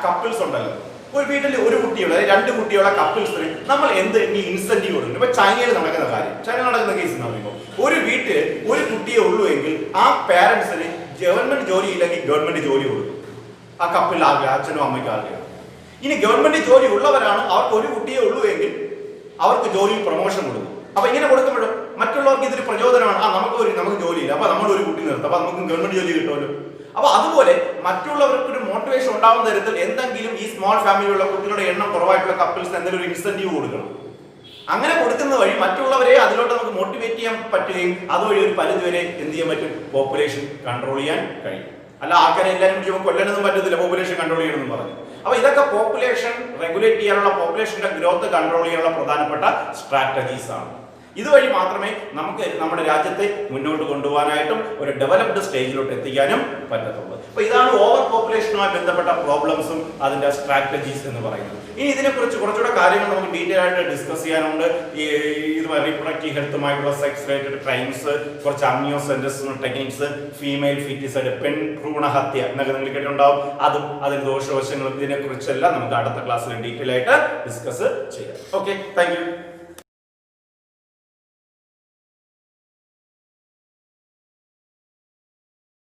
കപ്പിൾസ് ഉണ്ടല്ലോ, ഒരു വീട്ടിൽ ഒരു കുട്ടിയുള്ള 2 കുട്ടിയുള്ള കപ്പിൾസിന് നമ്മൾ എന്ത് ഇൻസെന്റീവ് കൊടുക്കും? ഇപ്പൊ ചൈനയിൽ നടക്കുന്ന കാര്യം, ചൈനയിൽ നടക്കുന്ന കേസ് എന്ന് പറയുമ്പോൾ ഒരു വീട്ടിൽ ഒരു കുട്ടിയെ ഉള്ളൂ എങ്കിൽ ആ പാരന്റ്സിന് ഗവൺമെന്റ് ജോലി ഇല്ലെങ്കിൽ ഗവൺമെന്റ് ജോലി കൊടുക്കും. ആ കപ്പിൽ അച്ഛനും അമ്മയ്ക്കും ആഗ്രഹം. ഇനി ഗവൺമെന്റ് ജോലി ഉള്ളവരാണ്, അവർക്ക് ഒരു കുട്ടിയെ ഉള്ളൂ എങ്കിൽ അവർക്ക് ജോലിയിൽ പ്രൊമോഷൻ കൊടുക്കും. അപ്പൊ ഇങ്ങനെ കൊടുക്കുമ്പോഴും മറ്റുള്ളവർക്ക് ഇതൊരു പ്രചോദനമാണ്. നമുക്ക് ജോലിയില്ല, അപ്പൊ നമ്മൾ ഒരു കുട്ടി നിർത്തും, അപ്പൊ നമുക്ക് ഗവൺമെന്റ് ജോലി കിട്ടുമല്ലോ. അപ്പൊ അതുപോലെ മറ്റുള്ളവർക്ക് ഒരു മോട്ടിവേഷൻ ഉണ്ടാവുന്ന തരത്തിൽ എന്തെങ്കിലും ഈ സ്മോൾ ഫാമിലിയുള്ള കുട്ടികളുടെ എണ്ണം കുറവായിട്ടുള്ള കപ്പിൾസിന് എന്തെങ്കിലും ഒരു ഇൻസെന്റീവ് കൊടുക്കണം. അങ്ങനെ കൊടുക്കുന്ന വഴി മറ്റുള്ളവരെ അതിലോട്ട് നമുക്ക് മോട്ടിവേറ്റ് ചെയ്യാൻ പറ്റുകയും അതുവഴി ഒരു പരിധിവരെ എന്ത് ചെയ്യാൻ പറ്റും? പോപ്പുലേഷൻ കൺട്രോൾ ചെയ്യാൻ കഴിയും. അല്ല ആൾക്കാരെ എല്ലാവരും കൊല്ലാനൊന്നും പറ്റത്തില്ല, പോപ്പുലേഷൻ കൺട്രോൾ ചെയ്യണമെന്ന് പറഞ്ഞു. അപ്പൊ ഇതൊക്കെ പോപ്പുലേഷൻ റെഗുലേറ്റ് ചെയ്യാനുള്ള, പോപ്പുലേഷന്റെ ഗ്രോത്ത് കൺട്രോൾ ചെയ്യാനുള്ള പ്രധാനപ്പെട്ട സ്ട്രാറ്റജീസ് ആണ്. ഇതുവഴി മാത്രമേ നമുക്ക് നമ്മുടെ രാജ്യത്തെ മുന്നോട്ട് കൊണ്ടുപോകാനായിട്ടും ഒരു ഡെവലപ്ഡ് സ്റ്റേജിലോട്ട് എത്തിക്കാനും പറ്റത്തുള്ളൂ. അപ്പൊ ഇതാണ് ഓവർ പോപ്പുലേഷനുമായി ബന്ധപ്പെട്ട പ്രോബ്ലംസും അതിന്റെ സ്ട്രാറ്റജീസ് എന്ന് പറയുന്നത്. ഇനി ഇതിനെക്കുറിച്ച് കുറച്ചുകൂടെ കാര്യങ്ങൾ നമുക്ക് ഡീറ്റെയിൽ ആയിട്ട് ഡിസ്കസ് ചെയ്യാനുണ്ട്. ഈ റീപ്രൊഡക്റ്റീവ് ഹെൽത്തുമായിട്ടുള്ള സെക്സ് റിലേറ്റഡ് ക്രൈംസ്, കുറച്ച് അമ്നിയോസെന്ററിസം ടെക്നിക്സ്, ഫീമെയിൽ ഫീറ്റിസൈഡ്, പെൺ ഭ്രൂണഹത്യ എന്നൊക്കെ നിങ്ങൾ കേട്ടിട്ടുണ്ടാവും. അതും അതിന്റെ ദോഷവശങ്ങളും ഇതിനെക്കുറിച്ചെല്ലാം നമുക്ക് അടുത്ത ക്ലാസ്സിൽ ഡീറ്റെയിൽ ആയിട്ട് ഡിസ്കസ് ചെയ്യാം. Okay, thank you.